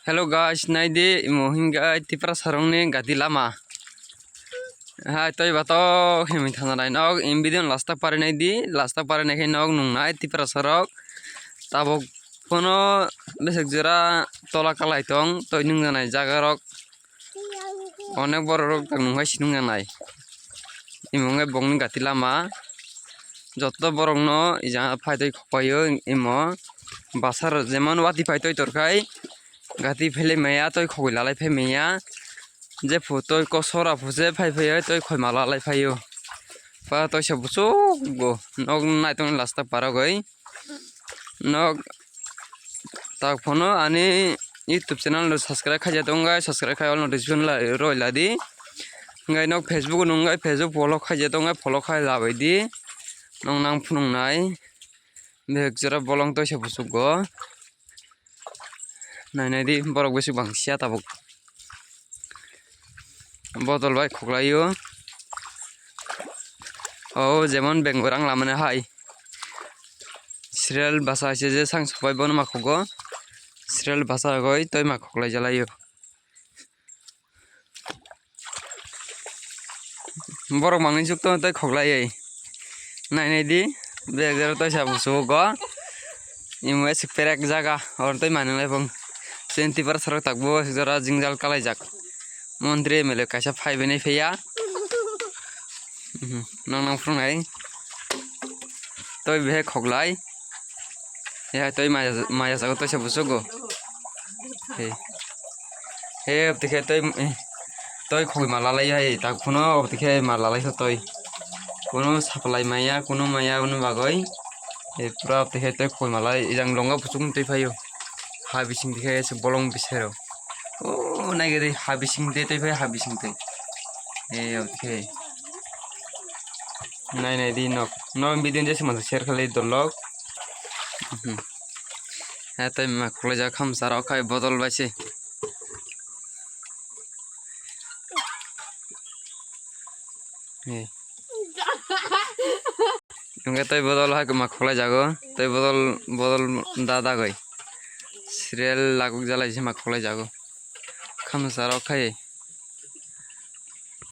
Hello guys, naidi mohinga tipra sarongni gati lama. Hai toi bato hemi thana nai nog in video last tak pare naidi last tak pare naikhe nog nungnai tipra sarok tabok kono besek jora tola kalai tong toi nungjanai jaga rok onek borok rok tang nunghai sinungjanai imongai bongni gati lama joto borok no ija phaitoi khopayo imo basar jemon wati phaitoi torkai gati phele maya toi khoi lalai phai maya je photoi ko sora phuse phai phai toi khoi mala lai phayo pa toi se buso go nog nai tong last tak paragoi nog tak phono ani YouTube channel subscribe khaja tongai subscribe khai all notification la roi ladi ngai nog Facebook nungai Facebook follow khaja tongai follow khai labai di nong nang phunung nai bek jora bolong toi se buso go nai di borok besi bangsia tabuk botol bai khoklayo o jemon bengorang lamane hai serial basa ase je sang sapai bon ma khogo serial basa goi toi ma khoklai jalayo borok mangni juk to toi khoklai nai di bek jora toi sa buso go imo esik perek jaga or toi manulai bong 20 sarok takbo jora jingjal kalai jak মন্ত্রী MLA কাইসা five নাই ফেয়া নং নং ফ্রুনাই তই বেহে খগলাই এ তই মায়া জাগো তই সে বুঝো গো হে হে দেখে তই খগই মালালাই হাই তা কোনো দেখে মালালাই তই কোনো সাপ্লাই মায়া কোনো বাগই এ পুরা দেখে তই খগই মালাই ইজাং লঙ্গা বুচুম তই ফাইও হা বিসিং দেখে এসে বলং বিছেরো Oh, naik gede habising deh, tapi habising deh. Oke. Nai di nok video jadi semasa share kali dolog. Tapi mak kalau jak ham sarau kai botol baca. Nunggu tapi botol hai mak kalau jago, tapi botol dada goi. Serial lagu jalan sih mak kalau jago. Kamu sarau kai